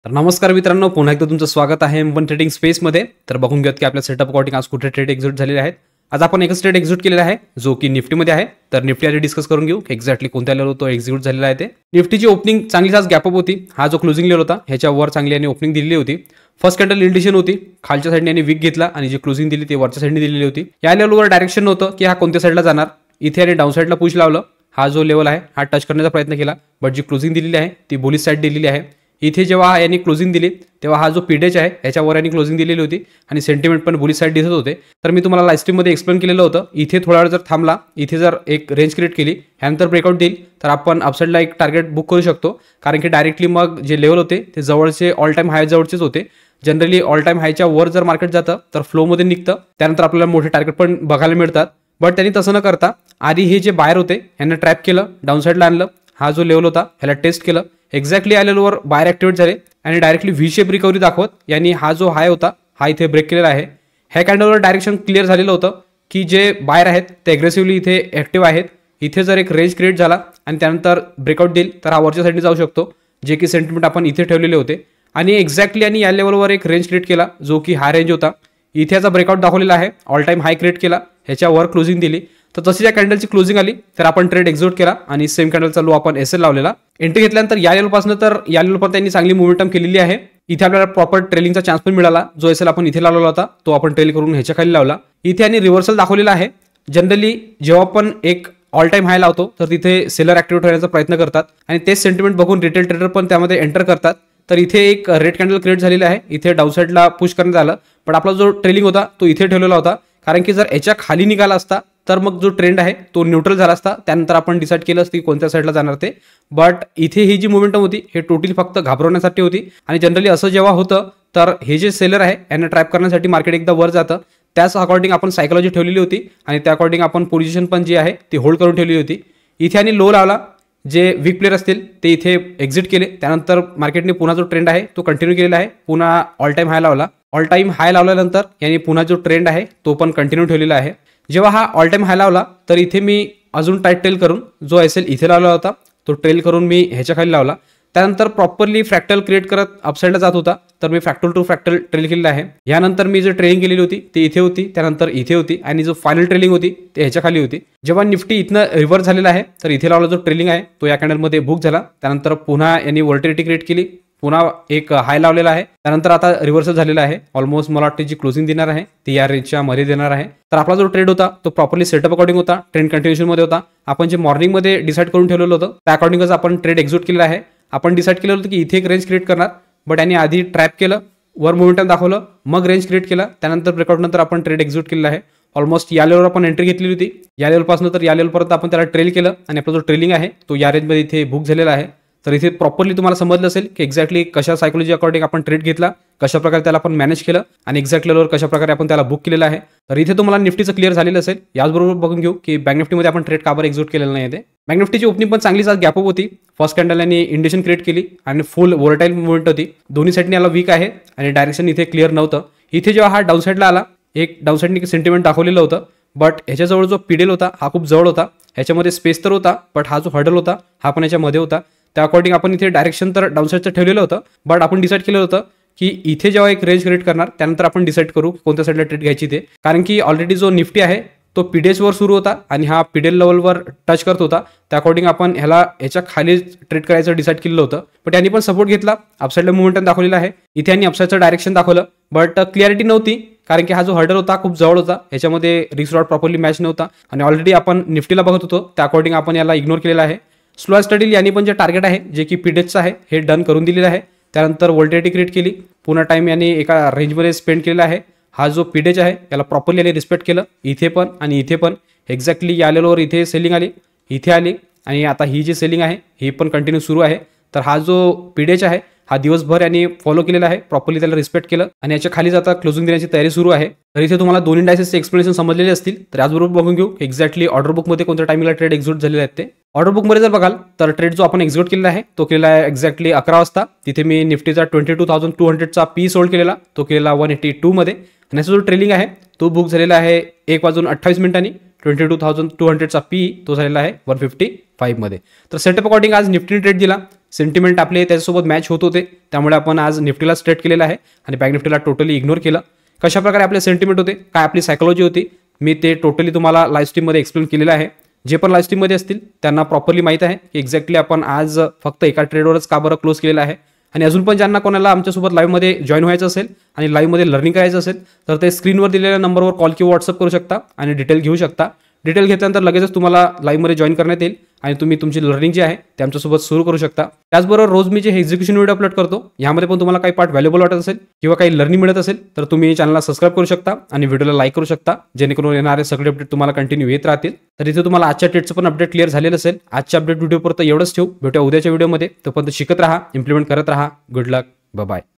तर नमस्कार मित्रांनो, पुन्हा एकदा तुमचं स्वागत आहे M1 ट्रेडिंग स्पेसमध्ये. तर बघून घेऊयात की आपल्या सेटअप अकॉर्डिंग आज कुठे ट्रेड एक्झिट झालेले आहेत. आज आपण एकच ट्रेड एक्झिट केलेला आहे जो की निफ्टीमध्ये आहे. तर निफ्टी आधी डिस्कस करून घेऊ एक्झॅक्टली कोणत्या लेवल तो एक्झिक्यूट झालेला आहे. ते निफ्टीची ओपनिंग चांगलीच आज गॅपअप होती. हा जो क्लोजिंग लेवल होता ह्याच्यावर चांगली आणि ओपनिंग दिलेली होती. फर्स्ट कॅन्डल इंडिकेशन होती, खालच्या साईडने आणि वीक घेतला आणि जी क्लोजिंग दिली ती वरच्या साईडने दिलेली होती. या लेवलवर डायरेक्शन नव्हतं की हा कोणत्या साईडला जाणार. इथे आणि डाऊन साईडला पुश लावलं. हा जो लेवल आहे हा टच करण्याचा प्रयत्न केला, बट जी क्लोजिंग दिलेली आहे ती बुलिश साईड दिलेली आहे. इथे जेव्हा यांनी क्लोजिंग दिली तेव्हा हा जो पीडेच आहे याच्यावर यांनी क्लोजिंग दिलेली होती आणि सेंटिमेंट पण बुलिश साईड दिसत होते. तर मी तुम्हाला लाईव्ह स्ट्रीममध्ये एक्सप्लेन केलेलं होतं, इथे थोडा वेळ जर थांबला, इथे जर एक रेंज क्रिएट केली, ह्यानंतर ब्रेकआउट देईल तर आपण अपसाईडला एक टार्गेट बुक करू शकतो. कारण की डायरेक्टली मग जे लेवल होते ते जवळचे ऑल टाइम हाय जवळचेच होते. जनरली ऑल टाइम हायच्या वर जर मार्केट जातं तर फ्लोमध्ये निघतं, त्यानंतर आपल्याला मोठे टार्गेट पण बघायला मिळतात. बट त्यांनी तसं न करता आधी हे जे बायर होते यांना ट्रॅप केलं, डाऊन साईडला आणलं. हा जो लेवल होता ह्याला टेस्ट केलं, एक्झॅक्टली या लेवलवर बायर ॲक्टिवेट झाले आणि डायरेक्टली व्ही शेप रिकव्हरी दाखवत यांनी हा जो हाय होता हा इथे ब्रेक केलेला आहे. ह्या कॅन्डलवर डायरेक्शन क्लिअर झालेलं होतं की जे बायर आहेत ते ॲग्रेसिव्हली इथे ॲक्टिव्ह आहेत. इथे जर एक रेंज क्रिएट झाला आणि त्यानंतर ब्रेकआउट देईल तर हा वरच्या साईडने जाऊ शकतो, जे की सेंटिमेंट आपण इथे ठेवलेले होते. आणि एक्झॅक्टली आणि या लेवलवर एक रेंज क्रिएट केला जो की हा रेंज होता. इथे याचा ब्रेकआउट दाखवलेला आहे, ऑल टाइम हाय क्रिएट केला, ह्याच्यावर क्लोजिंग दिली. तर तशी या कॅन्डलची क्लोजिंग आली तर आपण ट्रेड एक्झिक्यूट केला आणि सेम कॅन्डलचा लो आपण एसएल लावलेला. एंट्री घेतल्यानंतर या लेवलपासून तर या लेवलपर्यंत त्यांनी चांगली मोमेंटम केलेली आहे. इथे आपल्याला प्रॉपर ट्रेलिंगचा चान्स पण मिळाला. जो एसएल आपण इथे लावलेला होता तो आपण ट्रेल करून ह्याच्या खाली लावला. इथे आणि रिव्हर्सल दाखवलेला आहे. जनरली जेव्हा आपण एक ऑल टाइम हाय लावतो तर तिथे सेलर ऍक्टिव्हेट होण्याचा प्रयत्न करतात आणि तेच सेंटिमेंट बघून रिटेल ट्रेडर पण त्यामध्ये एंटर करतात. तर इथे एक रेड कॅन्डल क्रिएट झालेला आहे, इथे डाऊन साईडला पुश करण्यात आलं, पण आपला जो ट्रेलिंग होता तो इथे ठेवलेला होता. कारण की जर याच्या खाली निघाला असता तर मग जो ट्रेंड आहे तो न्यूट्रल झाला असता, त्यानंतर आपण डिसाईड केलं असतं की कोणत्या साईडला जाणार ते. बट इथे ही जी मोमेंटम होती हे टोटली फक्त घाबरवण्यासाठी होती. आणि जनरली असं जेव्हा होतं तर हे जे सेलर आहे यांना ट्रॅप करण्यासाठी मार्केट एकदा वर जातं, त्याच अकॉर्डिंग आपण सायकोलॉजी ठेवलेली होती आणि त्या अकॉर्डिंग आपण पोझिशन पण जी आहे ती होल्ड करून ठेवलेली होती. इथे आणि लो लावला, जे वीक प्लेयर असतील ते इथे एक्झिट केले. त्यानंतर मार्केटने पुन्हा जो ट्रेंड आहे तो कंटिन्यू केलेला आहे, पुन्हा ऑल टाइम हाय लावला. ऑल टाइम हाय लावल्यानंतर यांनी पुन्हा जो ट्रेंड आहे तो पण कंटिन्यू ठेवलेला आहे. जेव्हा हा ऑल टाइम हाय लावला तर इथे मी अजून टाईट ट्रेल करून जो एसएल इथे लावला होता तो ट्रेल करून मी ह्याच्या खाली लावला. त्यानंतर प्रॉपरली फ्रॅक्टल क्रिएट करत अपसाईडला जात होता, तर मी फ्रॅक्टल टू फ्रॅक्टल ट्रेल केलेला आहे. यानंतर मी जे ट्रेलिंग केलेली होती ती इथे होती, त्यानंतर इथे होती आणि जो फायनल ट्रेलिंग होती ते ह्याच्या खाली होती. जेव्हा निफ्टी इथनं रिव्हर्स झालेला आहे तर इथे लावला जो ट्रेलिंग आहे तो या कॅन्डलमध्ये बुक झाला. त्यानंतर पुन्हा यांनी व्होल्टिलिटी क्रिएट केली, पुन्हा एक हाय लावलेला आहे. त्यानंतर आता रिव्हर्सल झालेला आहे. ऑलमोस्ट मला वाटते जी क्लोजिंग देणार आहे ती या रेंजच्या मध्ये देणार आहे. तर आपला जो ट्रेड होता तो प्रॉपरली सेटअप अकॉर्डिंग होता, ट्रेंड कंटिन्युएशन मध्ये होता. आपण जे मॉर्निंगमध्ये डिसाईड करून ठेवलेलं होतं त्या अकॉर्डिंगच आपण ट्रेड एक्झिक्यूट केलेला आहे. आपण डिसाईड केलं होतं की इथे एक रेंज क्रिएट करणार, बट यांनी आधी ट्रॅप केलं, वर मोमेंटम दाखवलं, मग रेंज क्रिएट केला, त्यानंतर ब्रेकआउट नंतर आपण ट्रेड एक्झिक्यूट केलेला आहे. ऑलमोस्ट या लेवलवर आपण एंट्री घेतलेली होती. या लेवलपासून तर या लेवलपर्यंत आपण त्याला ट्रेल केलं आणि आपला जो ट्रेलिंग आहे तो या रेंजमध्ये इथे बुक झालेला आहे. तर इथे प्रॉपरली तुम्हाला समजलं असेल की एक्झॅक्टली कशा सायकोलॉजी अकॉर्डिंग आपण ट्रेड घेतला, कशा प्रकारे त्याला आपण मॅनेज केलं आणि एक्झॅक्ट लेवलवर कशा प्रकारे आपण त्याला बुक केलेलं आहे. तर इथे तुम्हाला निफ्टीचं क्लिअर झालेलं असेल. याचबरोबर बघून घेऊ की बँक निफ्टीमध्ये आपण ट्रेड का बरं एक्झिक्यूट केलेलं नाही. ते बँक निफ्टीची ओपनिंग पण चांगलीच आज गॅपअप होती. फर्स्ट कॅन्डल यांनी इंडिकेशन क्रिएट केली आणि फुल वोलेटाईल मुवमेंट होती. दोन्ही साईडने याला वीक आहे आणि डायरेक्शन इथे क्लिअर नव्हतं. इथे जेव्हा हा डाऊन साईडला आला, एक डाऊन साईडने सेंटिमेंट दाखवलेलं होतं, बट ह्याच्याजवळ जो पीडेल होता हा खूप जवळ होता. ह्याच्यामध्ये स्पेस तर होता, बट हा जो हर्डल होता हा पण याच्यामध्ये होता. त्या अकॉर्डिंग आपण इथे डायरेक्शन तर डाऊन साईडचं ठेवलेलं होतं, बट आपण डिसाईड केलं होतं की इथे जेव्हा एक रेंज क्रिएट करणार त्यानंतर आपण डिसाईड करू कोणत्या साईडला ट्रेड घ्यायची ते. कारण की ऑलरेडी जो निफ्टी आहे तो पीडेसवर सुरू होता आणि हा पीडेल लेवलवर टच करत होता. त्या अकॉर्डिंग आपण ह्याच्या खाली ट्रेड करायचं डिसाईड केलं होतं, बट यांनी पण सपोर्ट घेतला. अपसाईडला मुवमेंटम दाखवलेला आहे. इथे यांनी अपसाईडचं डायरेक्शन दाखवलं, बट क्लिअरिटी नव्हती कारण की हा जो हर्डल होता खूप जवळ होता, ह्याच्यामध्ये रिस्क रॉड प्रॉपरली मॅच नव्हता आणि ऑलरेडी आपण निफ्टीला बघत होतो. त्या अकॉर्डिंग आपण याला इग्नोर केलेला आहे. स्लो स्टडील यांनी पण जे टार्गेट आहे जे की पीडेचचं आहे हे डन करून दिलेलं आहे. त्यानंतर व्होल्टिलिटी क्रिएट केली, पुन्हा टाइम यांनी एका रेंजमध्ये स्पेंड केलेला आहे. हा जो पीडेच आहे याला प्रॉपरली यांनी रिस्पेक्ट केलं, इथे पण आणि इथे पण. एक्झॅक्टली या लेवलवर इथे सेलिंग आली, इथे आली आणि आता ही जी सेलिंग आहे ही पण कंटिन्यू सुरू आहे. तर हा जो पीडेच आहे हा दिवसभर यांनी फॉलो केलेला आहे, प्रॉपरली त्याला रिस्पेक्ट केलं आणि याच्या खाली जाता क्लोजिंग देण्याची तयारी सुरू आहे. तर इथे तुम्हाला दोन्ही डायसेसचे एक्सप्लेनेशन समजलेले असतील. तर याचबरोबर बघून घेऊ एक्झॅक्टली ऑर्डर बुकमध्ये कोणत्या टाइमिंगला ट्रेड एक्झिक्यूट झालेले आहेत ते. ऑर्डर बुकमध्ये जर बघाल तर ट्रेड जो आपण एक्झिक्यूट केलेला आहे तो केलेला आहे एक्झॅक्टली 11 वाजता. तिथे मी निफ्टीचा 22,200चा पी सोल्ड केलेला, तो केलेला 182 मध्ये. आणि याचा जो ट्रेलिंग आहे तो बुक झालेला आहे 1:28 22,200चा पी तो झालेला आहे 155 मध्ये. तर सेटअप अकॉर्डिंग आज निफ्टीने ट्रेड दिला. सेंटिमेंट आपले त्याच्यासोबत मॅच होत होते, त्यामुळे आपण आज निफ्टीला स्ट्रेट केलेला आहे आणि बँक निफ्टीला टोटली इग्नोर केलं. कशाप्रकारे आपले सेंटिमेंट होते, काय आपली सायकोलॉजी होती, मी ते टोटली तुम्हाला लाईव्ह स्ट्रीममध्ये एक्सप्लेन केलेलं आहे. जे पण लाईव्ह स्ट्रीममध्ये असतील त्यांना प्रॉपरली माहीत आहे की एक्झॅक्टली आपण आज फक्त एका ट्रेडवरच का बरं क्लोज केलेलं आहे. आणि अजून पण ज्यांना कोणाला आमच्यासोबत लाईव्हमध्ये जॉईन व्हायचं असेल आणि लाईव्हमध्ये लर्निंग करायचं असेल तर ते स्क्रीनवर दिलेल्या नंबरवर कॉल किंवा व्हॉट्सअप करू शकता आणि डिटेल घेऊ शकता. डिटेल घेतल्यानंतर लगेचच तुम्हाला लाईव्हमध्ये जॉईन करण्यात येईल आणि तुम्ही तुमची लर्निंग जी आहे ते आमच्यासोबत सुरू करू शकता. त्याचबरोबर रोज मी जे एक्झिक्युशन व्हिडिओ अपलोड करतो यामध्ये पण तुम्हाला काही पार्ट व्हॅल्युएबल वाटत असेल किंवा काही लर्निंग मिळत असेल तर तुम्ही चॅनलला सबस्क्राईब करू शकता आणि व्हिडिओला लाईक करू शकता, जेणेकरून येणारे सगळे अपडेट तुम्हाला कंटिन्यू येत राहतील. तर इथे तुम्हाला आजच्या ट्रेडचं पण अपडेट क्लिअर झालेलं असेल. आजच्या अपडेट व्हिडिओ पुरतं एवढंच ठेवू. भेटूया उद्याच्या व्हिडिओमध्ये. तोपर्यंत शिकत राहा, इम्प्लिमेंट करत राहा. गुड लक, बाय.